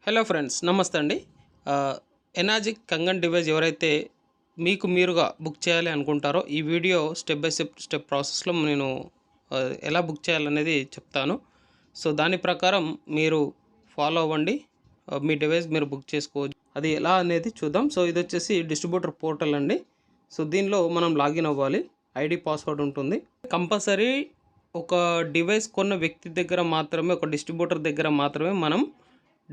Hello friends, నమస్తే అండి. ఎనాజిక్ Kangen device ఎవరైతే మీకు మీరుగా బుక్ చేయాలి అనుకుంటారో ఈ వీడియో స్టెప్ బై స్టెప్ ప్రాసెస్లో నేను ఎలా బుక్ చేయాలనేది చెప్తాను. సో దాని ప్రకారం మీరు ఫాలో అవ్వండి. మీ డివైస్ మీరు బుక్ చేసుకోవచ్చు. అది ఎలా అనేది చూద్దాం. సో ఇది వచ్చేసి డిస్ట్రిబ్యూటర్ పోర్టల్ అండి. సో దీనిలో మనం లాగిన్ అవ్వాలి. ఐడి పాస్వర్డ్ ఉంటుంది. కంపల్సరీ ఒక డివైస్ కొన్న వ్యక్తి దగ్గర మాత్రమే, ఒక డిస్ట్రిబ్యూటర్ దగ్గర మాత్రమే మనం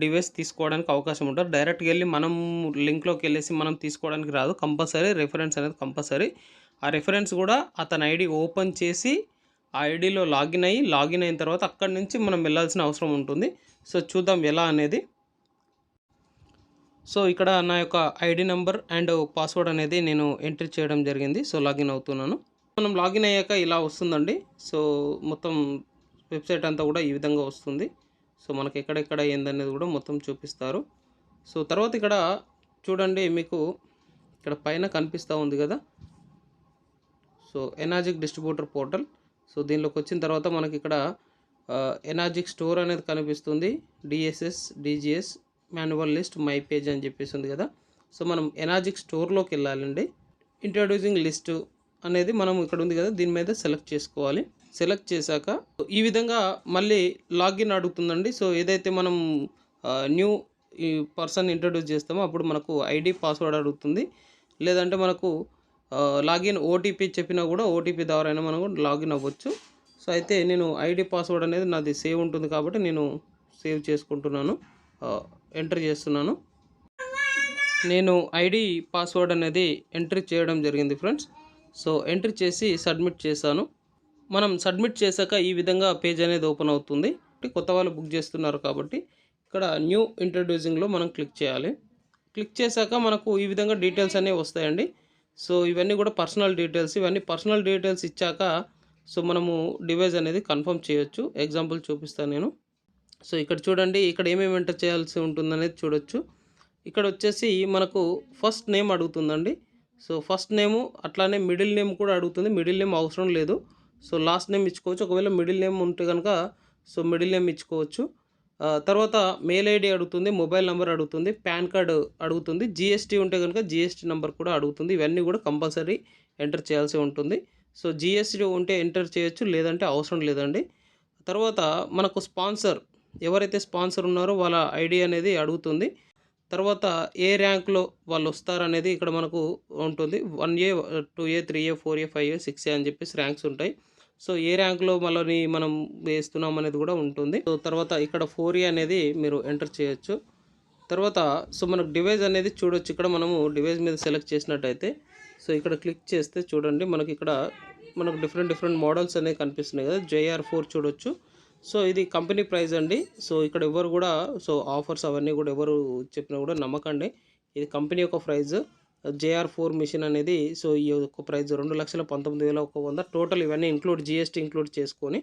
డివైస్ తీసుకోవడానికి అవకాశం ఉంటుంది. డైరెక్ట్గా వెళ్ళి మనం లింక్లోకి వెళ్ళేసి మనం తీసుకోవడానికి రాదు. కంపల్సరీ రెఫరెన్స్ అనేది కంపల్సరీ. ఆ రెఫరెన్స్ కూడా అతని ఐడి ఓపెన్ చేసి ఆ ఐడిలో లాగిన్ అయిన తర్వాత అక్కడి నుంచి మనం వెళ్ళాల్సిన అవసరం ఉంటుంది. సో చూద్దాం ఎలా అనేది. సో ఇక్కడ నా యొక్క ఐడి నెంబర్ అండ్ పాస్వర్డ్ అనేది నేను ఎంట్రీ చేయడం జరిగింది. సో లాగిన్ అవుతున్నాను. మనం లాగిన్ అయ్యాక ఇలా వస్తుందండి. సో మొత్తం వెబ్సైట్ అంతా కూడా ఈ విధంగా వస్తుంది. సో మనకి ఎక్కడెక్కడ ఏందనేది కూడా మొత్తం చూపిస్తారు. సో తర్వాత ఇక్కడ చూడండి, మీకు ఇక్కడ పైన కనిపిస్తూ ఉంది కదా. So Enagic distributor portal. So దీనిలోకి వచ్చిన తర్వాత మనకి ఇక్కడ ఎనాజిక్ స్టోర్ అనేది కనిపిస్తుంది. DSS, DGS, manual list, my page అని చెప్పేసి ఉంది కదా. సో మనం ఎనాజిక్ స్టోర్లోకి వెళ్ళాలండి. ఇంట్రడ్యూసింగ్ లిస్ట్ అనేది మనం ఇక్కడ ఉంది కదా, దీని మీద సెలెక్ట్ చేసుకోవాలి. సెలెక్ట్ చేశాక ఈ విధంగా మళ్ళీ లాగిన్ అడుగుతుందండి. సో ఏదైతే మనం న్యూ ఈ పర్సన్ ఇంట్రడ్యూస్ చేస్తామో అప్పుడు మనకు ఐడి పాస్వర్డ్ అడుగుతుంది. లేదంటే మనకు లాగిన్ ఓటీపీ చెప్పినా కూడా ఓటీపీ ద్వారా అయినా మనం లాగిన్ అవ్వచ్చు. సో అయితే నేను ఐడి పాస్వర్డ్ అనేది నాది సేవ్ ఉంటుంది కాబట్టి నేను సేవ్ చేసుకుంటున్నాను, ఎంటర్ చేస్తున్నాను. నేను ఐడి పాస్వర్డ్ అనేది ఎంట్రీ చేయడం జరిగింది ఫ్రెండ్స్. సో ఎంట్రీ చేసి సబ్మిట్ చేశాను. మనం సబ్మిట్ చేశాక ఈ విధంగా పేజ్ అనేది ఓపెన్ అవుతుంది. కొత్త వాళ్ళు బుక్ చేస్తున్నారు కాబట్టి ఇక్కడ న్యూ ఇంట్రడ్యూసింగ్లో మనం క్లిక్ చేయాలి. క్లిక్ చేశాక మనకు ఈ విధంగా డీటెయిల్స్ అనేవి వస్తాయండి. సో ఇవన్నీ కూడా పర్సనల్ డీటెయిల్స్. ఇవన్నీ పర్సనల్ డీటెయిల్స్ ఇచ్చాక సో మనము డివైస్ అనేది కన్ఫర్మ్ చేయొచ్చు. ఎగ్జాంపుల్ చూపిస్తాను నేను. సో ఇక్కడ చూడండి, ఇక్కడ ఏమేమి ఎంటర్ చేయాల్సి ఉంటుందనేది చూడొచ్చు. ఇక్కడ వచ్చేసి మనకు ఫస్ట్ నేమ్ అడుగుతుందండి. సో ఫస్ట్ నేము అట్లానే మిడిల్ నేమ్ కూడా అడుగుతుంది. మిడిల్ నేమ్ అవసరం లేదు. సో లాస్ట్ నేమ్ ఇచ్చుకోవచ్చు. ఒకవేళ మిడిల్ నేమ్ ఉంటే కనుక సో మిడిల్ నేమ్ ఇచ్చుకోవచ్చు. తర్వాత మెయిల్ ఐడి అడుగుతుంది, మొబైల్ నెంబర్ అడుగుతుంది, పాన్ కార్డు అడుగుతుంది, జిఎస్టీ ఉంటే కనుక జిఎస్టీ నెంబర్ కూడా అడుగుతుంది. ఇవన్నీ కూడా కంపల్సరీ ఎంటర్ చేయాల్సి ఉంటుంది. సో జిఎస్టీ ఉంటే ఎంటర్ చేయొచ్చు, లేదంటే అవసరం లేదండి. తర్వాత మనకు స్పాన్సర్, ఎవరైతే స్పాన్సర్ ఉన్నారో వాళ్ళ ఐడి అనేది అడుగుతుంది. తర్వాత ఏ ర్యాంక్లో వాళ్ళు వస్తారనేది ఇక్కడ మనకు ఉంటుంది. 1A, 2A, 3A, 4A, 5A, 6A అని చెప్పేసి ర్యాంక్స్ ఉంటాయి. సో ఏ ర్యాంక్లో మళ్ళీ మనం వేస్తున్నాం అనేది కూడా ఉంటుంది. సో తర్వాత ఇక్కడ 4A అనేది మీరు ఎంటర్ చేయొచ్చు. తర్వాత సో మనకు డివైస్ అనేది చూడొచ్చు. ఇక్కడ మనము డివైస్ మీద సెలెక్ట్ చేసినట్టయితే సో ఇక్కడ క్లిక్ చేస్తే చూడండి, మనకి ఇక్కడ మనకు డిఫరెంట్ మోడల్స్ అనేవి కనిపిస్తున్నాయి కదా. JR4 చూడొచ్చు. సో ఇది కంపెనీ ప్రైస్ అండి. సో ఇక్కడ ఎవరు కూడా సో ఆఫర్స్ అవన్నీ కూడా ఎవరు చెప్పినా కూడా నమ్మకండి. ఇది కంపెనీ యొక్క ప్రైస్. JR4 మిషన్ అనేది సో ఈ యొక్క ప్రైస్ 2,19,100. టోటల్ ఇవన్నీ ఇంక్లూడ్ జిఎస్టీ ఇంక్లూడ్ చేసుకొని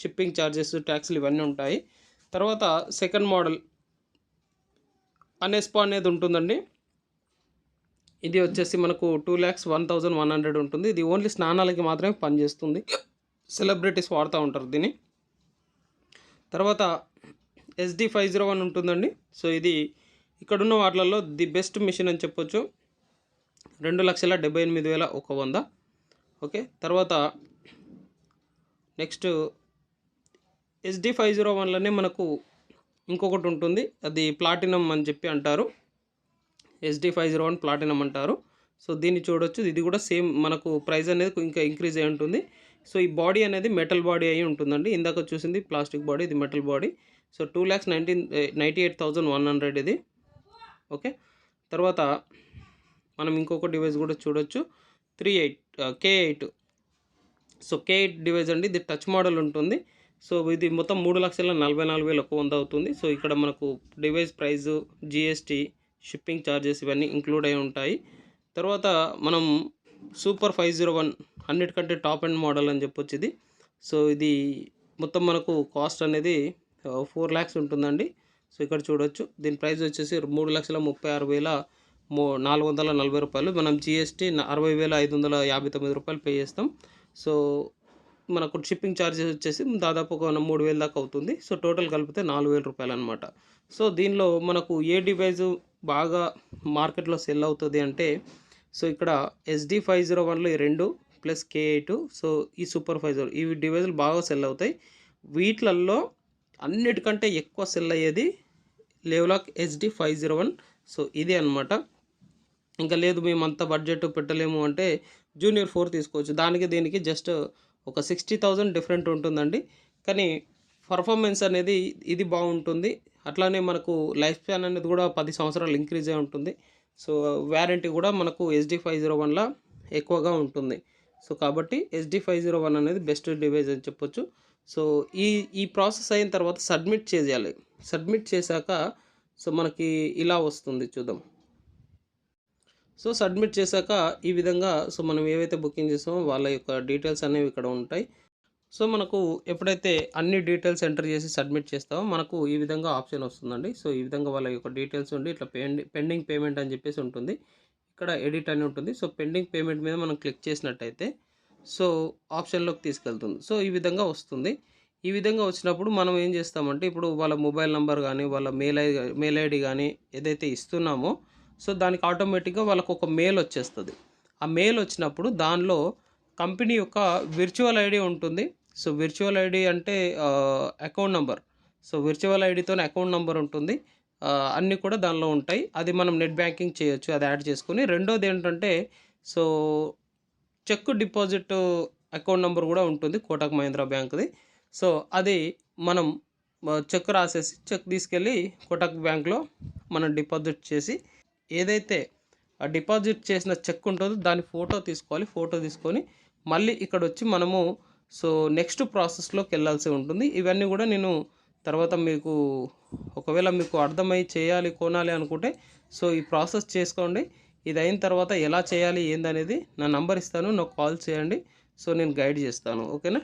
షిప్పింగ్ ఛార్జెస్, ట్యాక్స్లు ఇవన్నీ ఉంటాయి. తర్వాత సెకండ్ మోడల్ అనేస్పా అనేది ఉంటుందండి. ఇది వచ్చేసి మనకు 2,01,100 ఉంటుంది. ఇది ఓన్లీ స్నానాలకి మాత్రమే పనిచేస్తుంది. సెలబ్రిటీస్ వాడుతూ ఉంటారు దీన్ని. తర్వాత SD501 ఉంటుందండి. సో ఇది ఇక్కడున్న వాటిలలో ది బెస్ట్ మిషన్ అని చెప్పొచ్చు. 2,78,100. ఓకే. తర్వాత నెక్స్ట్ SD501లోనే మనకు ఇంకొకటి ఉంటుంది, అది ప్లాటినం అని చెప్పి అంటారు. SD501 ప్లాటినం అంటారు. సో దీన్ని చూడొచ్చు. ఇది కూడా సేమ్ మనకు ప్రైస్ అనేది ఇంకా ఇంక్రీజ్ అయి ఉంటుంది. సో ఈ బాడీ అనేది మెటల్ బాడీ అయి ఉంటుందండి. ఇందాక చూసింది ప్లాస్టిక్ బాడీ, ఇది మెటల్ బాడీ. సో 2,98,100 ఇది. ఓకే. తర్వాత మనం ఇంకొక డివైస్ కూడా చూడొచ్చు, K8. సో K8 డివైస్ అండి. ఇది టచ్ మోడల్ ఉంటుంది. సో ఇది మొత్తం 3,44,100 అవుతుంది. సో ఇక్కడ మనకు device price, GST, shipping charges ఇవన్నీ ఇంక్లూడ్ అయి ఉంటాయి. తర్వాత మనం సూపర్ 501 అన్నిటికంటే టాప్ అండ్ మోడల్ అని చెప్పొచ్చు ఇది. సో ఇది మొత్తం మనకు కాస్ట్ అనేది 4 lakhs ఉంటుందండి. సో ఇక్కడ చూడొచ్చు, దీని ప్రైస్ వచ్చేసి 3,36,440 రూపాయలు. మనం జిఎస్టీ 60,559 రూపాయలు పే చేస్తాం. సో మనకు షిప్పింగ్ ఛార్జెస్ వచ్చేసి దాదాపు ఒక 3000 దాకా అవుతుంది. సో టోటల్ కలిపితే 4000 రూపాయలనమాట. సో దీనిలో మనకు ఏ డివైస్ బాగా మార్కెట్‌లో సెల్ అవుతది అంటే, సో ఇక్కడ SD501లో ఈ 2 ప్లస్ K8 సో ఈ సూపర్ 50 ఇవి డివైస్‌లు బాగా సెల్ అవుతాయి. వీటిలల్లో అన్నిటికంటే ఎక్కువ సెల్ అయ్యేది లెవెలాక్ SD501 సో ఇది అనమాట. ఇంకా లేదు మేమంత బడ్జెట్ పెట్టలేము అంటే జూనియర్ 4 తీసుకోవచ్చు. దానికి దీనికి జస్ట్ ఒక 60,000 డిఫరెంట్ ఉంటుందండి. కానీ పర్ఫార్మెన్స్ అనేది ఇది బాగుంటుంది. అట్లానే మనకు లైఫ్ స్పాన్ అనేది కూడా 10 సంవత్సరాలు ఇంక్రీజ్ అయి ఉంటుంది. సో వారంటీ కూడా మనకు SD501లా ఎక్కువగా ఉంటుంది. సో కాబట్టి SD501 అనేది బెస్ట్ డివైస్ అని చెప్పొచ్చు. సో ఈ ప్రాసెస్ అయిన తర్వాత సబ్మిట్ చేయాలి. సబ్మిట్ చేశాక సో మనకి ఇలా వస్తుంది చూద్దాం. సో సబ్మిట్ చేశాక ఈ విధంగా సో మనం ఏవైతే బుకింగ్ చేసామో వాళ్ళ యొక్క డీటెయిల్స్ అనేవి ఇక్కడ ఉంటాయి. సో మనకు ఎప్పుడైతే అన్ని డీటెయిల్స్ ఎంటర్ చేసి సబ్మిట్ చేస్తామో మనకు ఈ విధంగా ఆప్షన్ వస్తుందండి. సో ఈ విధంగా వాళ్ళ యొక్క డీటెయిల్స్ ఉండి ఇట్లా పెండింగ్ పేమెంట్ అని చెప్పేసి ఉంటుంది. ఇక్కడ ఎడిట్ అని ఉంటుంది. సో పెండింగ్ పేమెంట్ మీద మనం క్లిక్ చేసినట్టయితే సో ఆప్షన్లోకి తీసుకెళ్తుంది. సో ఈ విధంగా వస్తుంది. ఈ విధంగా వచ్చినప్పుడు మనం ఏం చేస్తామంటే ఇప్పుడు వాళ్ళ మొబైల్ నెంబర్ కానీ వాళ్ళ మెయిల్ ఐడి కానీ ఏదైతే ఇస్తున్నామో సో దానికి ఆటోమేటిక్గా వాళ్ళకు ఒక మెయిల్ వచ్చేస్తుంది. ఆ మెయిల్ వచ్చినప్పుడు దానిలో కంపెనీ యొక్క విర్చువల్ ఐడి ఉంటుంది. సో విర్చువల్ ఐడి అంటే అకౌంట్ నెంబర్. సో విర్చువల్ ఐడితోనే అకౌంట్ నెంబర్ ఉంటుంది. అన్నీ కూడా దానిలో ఉంటాయి. అది మనం నెట్ బ్యాంకింగ్ చేయొచ్చు అది యాడ్ చేసుకొని. రెండోది ఏంటంటే so cheque deposit account number కూడా ఉంటుంది కోటక్ మహీంద్రా బ్యాంక్ది. సో అది మనం చెక్ రాసేసి చెక్ తీసుకెళ్ళి కోటక్ బ్యాంక్లో మనం డిపాజిట్ చేసి ఏదైతే ఆ డిపాజిట్ చేసిన చెక్ ఉంటుందో దాని ఫోటో తీసుకోవాలి. ఫోటో తీసుకొని మళ్ళీ ఇక్కడ వచ్చి మనము సో నెక్స్ట్ ప్రాసెస్లోకి వెళ్ళాల్సి ఉంటుంది. ఇవన్నీ కూడా నేను తర్వాత మీకు ఒకవేళ మీకు అర్థమై చేయాలి కొనాలి అనుకుంటే సో ఈ ప్రాసెస్ చేసుకోండి. ఇది అయిన తర్వాత ఎలా చేయాలి ఏందనేది నా నంబర్ ఇస్తాను, నాకు కాల్ చేయండి. సో నేను గైడ్ చేస్తాను. ఓకేనా.